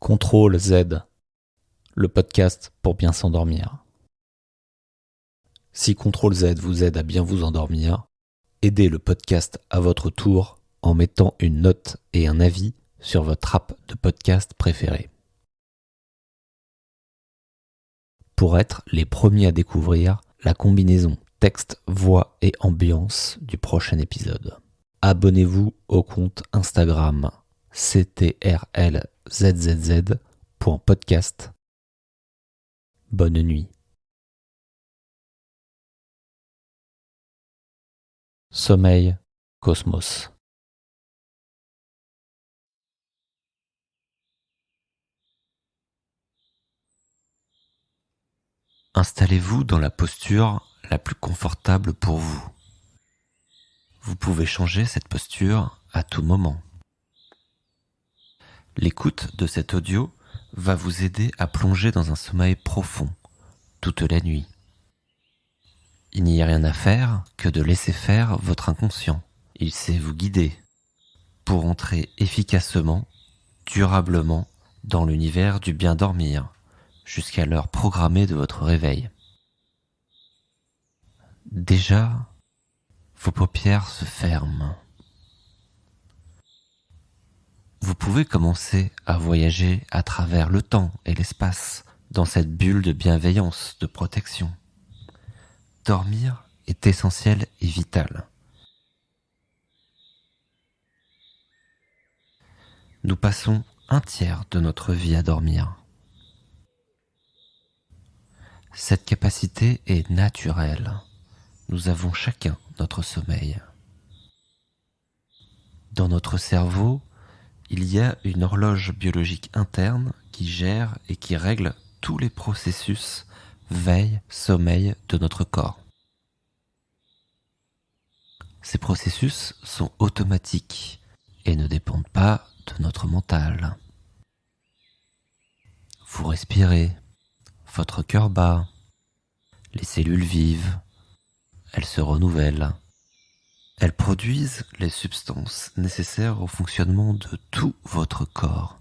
Contrôle Z, le podcast pour bien s'endormir. Si Contrôle Z vous aide à bien vous endormir, aidez le podcast à votre tour en mettant une note et un avis sur votre app de podcast préférée. Pour être les premiers à découvrir la combinaison texte, voix et ambiance du prochain épisode, abonnez-vous au compte Instagram ctrlzzz.podcast. Bonne nuit. Sommeil, Cosmos. Installez-vous dans la posture la plus confortable pour vous. Vous pouvez changer cette posture à tout moment. L'écoute de cet audio va vous aider à plonger dans un sommeil profond toute la nuit. Il n'y a rien à faire que de laisser faire votre inconscient. Il sait vous guider pour entrer efficacement, durablement dans l'univers du bien dormir jusqu'à l'heure programmée de votre réveil. Déjà, vos paupières se ferment. Vous pouvez commencer à voyager à travers le temps et l'espace dans cette bulle de bienveillance, de protection. Dormir est essentiel et vital. Nous passons un tiers de notre vie à dormir. Cette capacité est naturelle. Nous avons chacun notre sommeil. Dans notre cerveau, il y a une horloge biologique interne qui gère et qui règle tous les processus veille-sommeil de notre corps. Ces processus sont automatiques et ne dépendent pas de notre mental. Vous respirez, votre cœur bat, les cellules vivent, elles se renouvellent. Elles produisent les substances nécessaires au fonctionnement de tout votre corps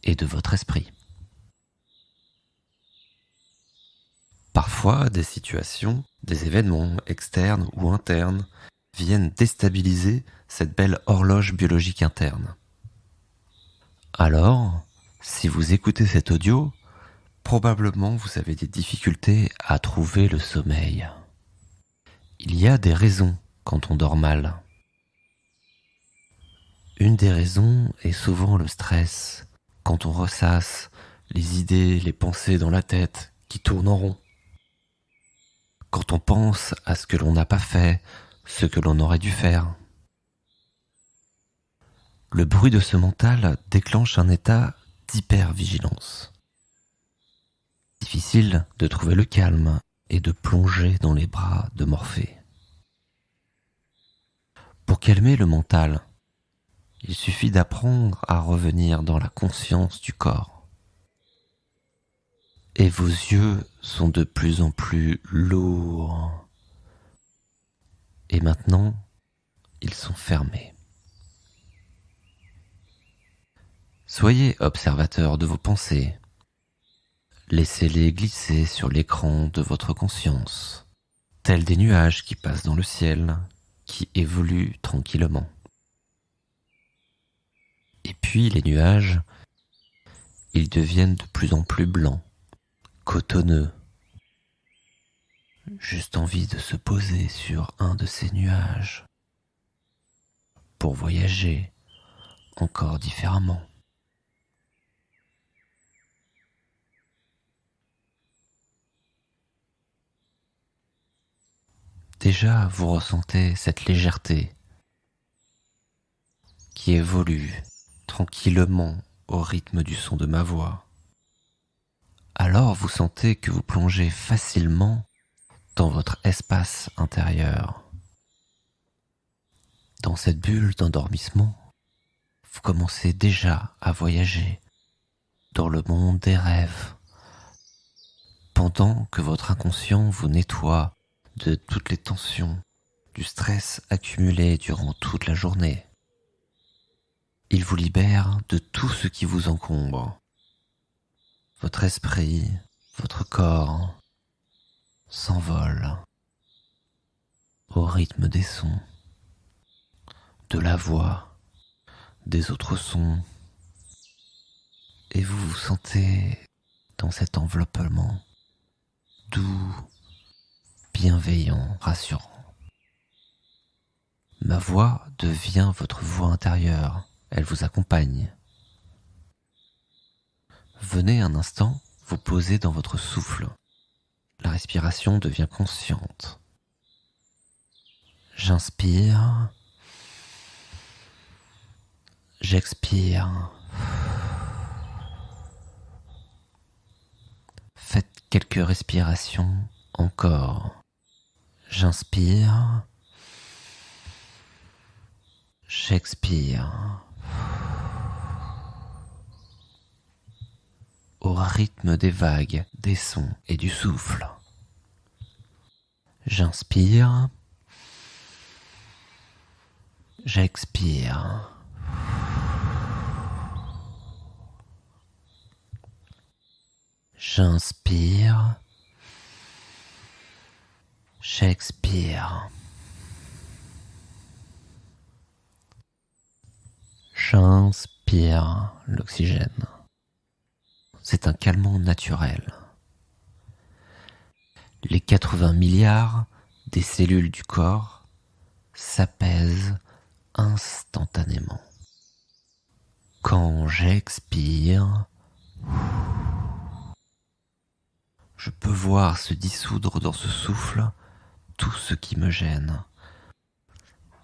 et de votre esprit. Parfois, des situations, des événements externes ou internes viennent déstabiliser cette belle horloge biologique interne. Alors, si vous écoutez cet audio, probablement vous avez des difficultés à trouver le sommeil. Il y a des raisons quand on dort mal. Une des raisons est souvent le stress, quand on ressasse les idées, les pensées dans la tête qui tournent en rond. Quand on pense à ce que l'on n'a pas fait, ce que l'on aurait dû faire. Le bruit de ce mental déclenche un état d'hypervigilance. Difficile de trouver le calme et de plonger dans les bras de Morphée. Pour calmer le mental, il suffit d'apprendre à revenir dans la conscience du corps. Et vos yeux sont de plus en plus lourds. Et maintenant, ils sont fermés. Soyez observateur de vos pensées. Laissez-les glisser sur l'écran de votre conscience, tels des nuages qui passent dans le ciel, qui évoluent tranquillement. Et puis les nuages, ils deviennent de plus en plus blancs, cotonneux. Juste envie de se poser sur un de ces nuages pour voyager encore différemment. Déjà, vous ressentez cette légèreté qui évolue tranquillement au rythme du son de ma voix. Alors vous sentez que vous plongez facilement dans votre espace intérieur. Dans cette bulle d'endormissement, vous commencez déjà à voyager dans le monde des rêves, pendant que votre inconscient vous nettoie de toutes les tensions, du stress accumulé durant toute la journée. Il vous libère de tout ce qui vous encombre votre esprit, votre corps s'envole au rythme des sons, de la voix, des autres sons, et vous vous sentez dans cet enveloppement doux, bienveillant, rassurant. Ma voix devient votre voix intérieure, elle vous accompagne. Venez un instant vous poser dans votre souffle. La respiration devient consciente. J'inspire, j'expire. Faites quelques respirations encore. J'inspire, j'expire. Au rythme des vagues, des sons et du souffle. J'inspire, j'expire. J'inspire, j'expire. J'inspire l'oxygène. C'est un calmant naturel. Les 80 milliards des cellules du corps s'apaisent instantanément. Quand j'expire, je peux voir se dissoudre dans ce souffle tout ce qui me gêne,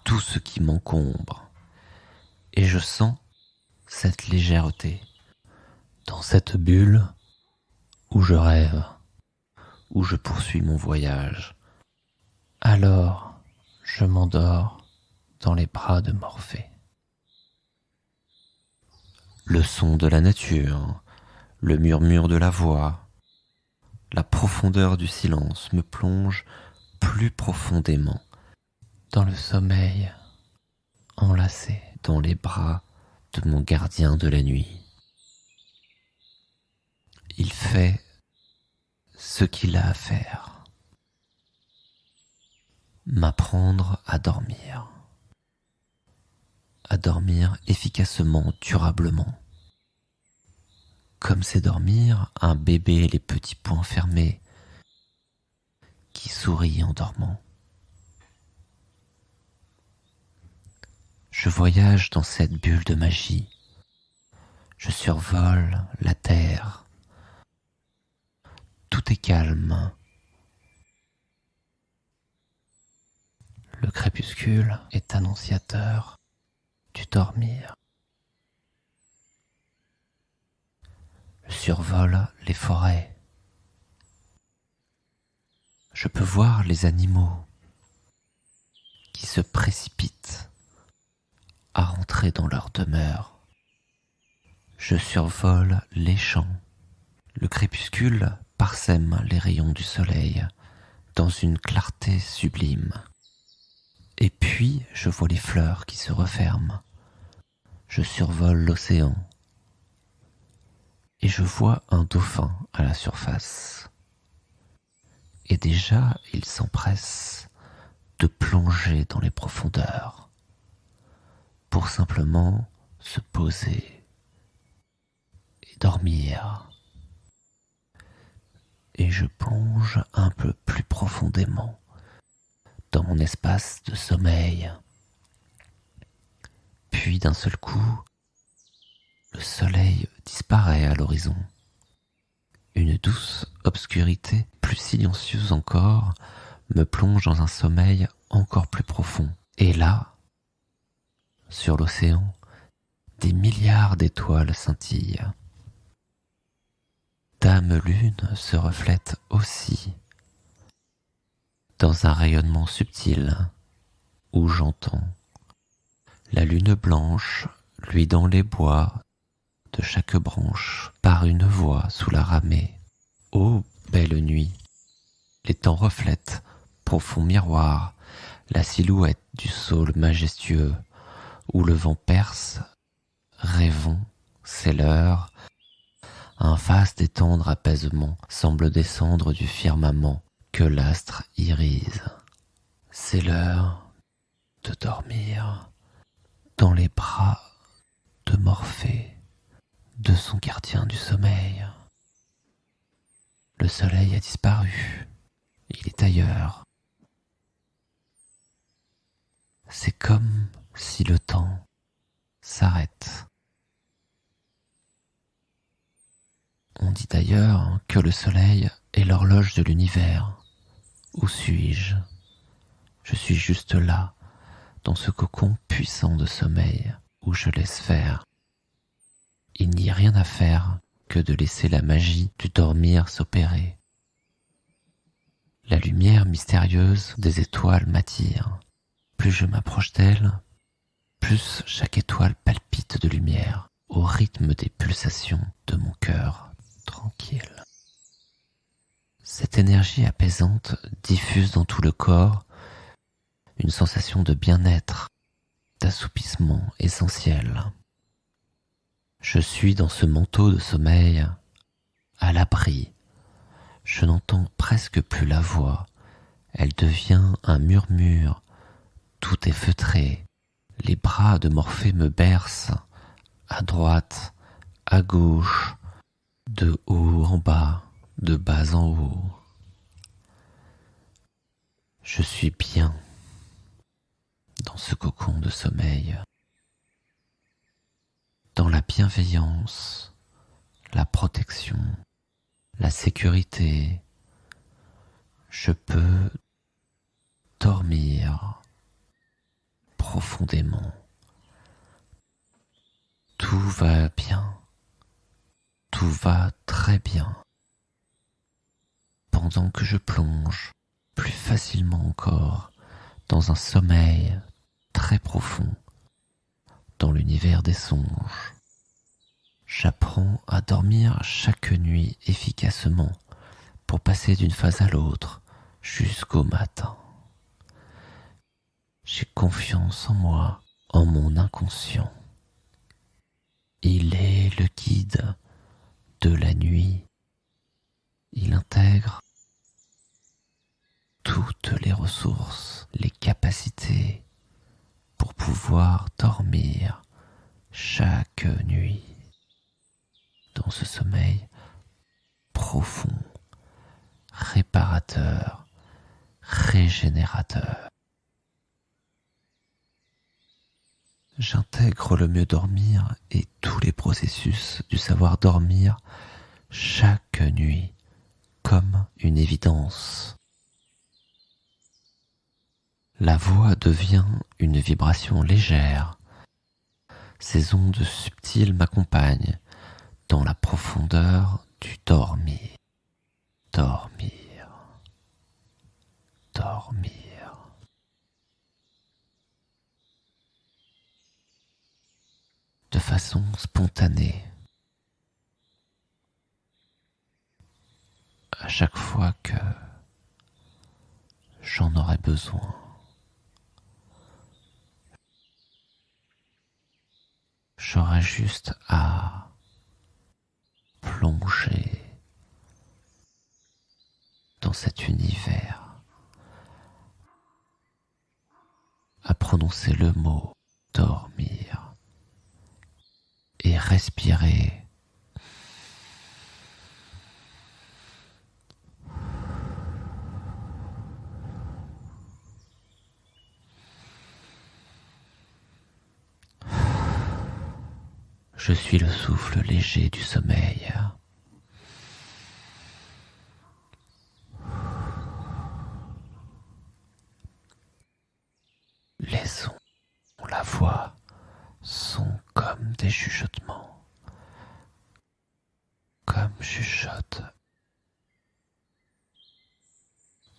tout ce qui m'encombre, et je sens cette légèreté dans cette bulle où je rêve, où je poursuis mon voyage. Alors, je m'endors dans les bras de Morphée. Le son de la nature, le murmure de la voix, la profondeur du silence me plonge plus profondément dans le sommeil, enlacé dans les bras de mon gardien de la nuit. Il fait ce qu'il a à faire. M'apprendre à dormir efficacement, durablement. Comme c'est dormir un bébé les petits poings fermés qui sourit en dormant. Je voyage dans cette bulle de magie. Je survole la terre. Tout est calme. Le crépuscule est annonciateur du dormir. Je survole les forêts. Je peux voir les animaux qui se précipitent à rentrer dans leur demeure. Je survole les champs. Le crépuscule parsème les rayons du soleil dans une clarté sublime. Et puis je vois les fleurs qui se referment. Je survole l'océan. Et je vois un dauphin à la surface. Et déjà il s'empresse de plonger dans les profondeurs pour simplement se poser et dormir. Et je plonge un peu plus profondément dans mon espace de sommeil. Puis d'un seul coup, le soleil disparaît à l'horizon. Une douce obscurité, plus silencieuse encore, me plonge dans un sommeil encore plus profond. Et là, sur l'océan, des milliards d'étoiles scintillent. Dame Lune se reflète aussi dans un rayonnement subtil où j'entends la lune blanche lui dans les bois de chaque branche par une voix sous la ramée. Ô belle nuit, les temps reflètent, profond miroir, la silhouette du saule majestueux où le vent perce, rêvons, c'est l'heure, Un vaste et tendre apaisement semble descendre du firmament que l'astre irise. C'est l'heure de dormir dans les bras de Morphée, de son gardien du sommeil. Le soleil a disparu, il est ailleurs. C'est comme si le temps s'arrête. On dit d'ailleurs que le soleil est l'horloge de l'univers. Où suis-je ? Je suis juste là, dans ce cocon puissant de sommeil où je laisse faire. Il n'y a rien à faire que de laisser la magie du dormir s'opérer. La lumière mystérieuse des étoiles m'attire. Plus je m'approche d'elle, plus chaque étoile palpite de lumière au rythme des pulsations de mon cœur tranquille. Cette énergie apaisante diffuse dans tout le corps une sensation de bien-être, d'assoupissement essentiel. Je suis dans ce manteau de sommeil, à l'abri. Je n'entends presque plus la voix. Elle devient un murmure. Tout est feutré. Les bras de Morphée me bercent, à droite, à gauche, de haut en bas, de bas en haut. Je suis bien dans ce cocon de sommeil, dans la bienveillance, la protection, la sécurité. Je peux dormir profondément. Tout va bien, tout va très bien. Pendant que je plonge plus facilement encore dans un sommeil très profond, dans l'univers des songes, j'apprends à dormir chaque nuit efficacement pour passer d'une phase à l'autre jusqu'au matin. J'ai confiance en moi, en mon inconscient. Il est le guide de la nuit. Il intègre toutes les ressources, les capacités pour pouvoir dormir chaque nuit dans ce sommeil profond, réparateur, régénérateur. J'intègre le mieux dormir et tous les processus du savoir dormir chaque nuit comme une évidence. La voix devient une vibration légère. Ces ondes subtiles m'accompagnent dans la profondeur du dormir. Dormir. Dormir. De façon spontanée. À chaque fois que j'en aurai besoin. J'aurai juste à plonger dans cet univers, à prononcer le mot dormir et respirer. Je suis le souffle léger du sommeil. Les sons, la voix sont comme des chuchotements, comme chuchote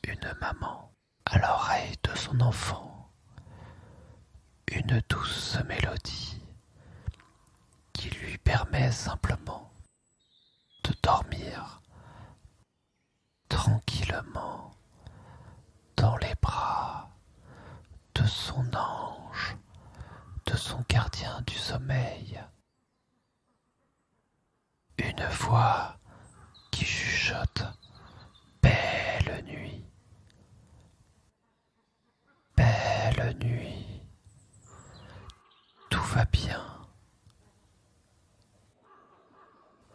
une maman à l'oreille de son enfant, une douce mélodie qui lui permet simplement de dormir tranquillement dans les bras de son ange, de son gardien du sommeil. Une Une voix qui chuchote. Belle nuit. Belle nuit. Tout va bien.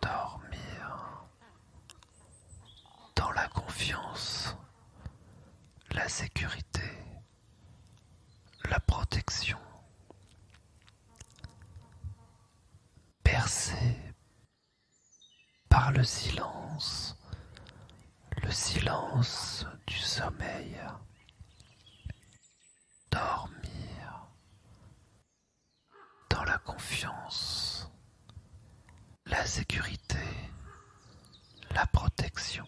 Dormir. Dans la confiance. La sécurité. La protection. Bercé par le silence du sommeil. Dormir dans la confiance, la sécurité, la protection.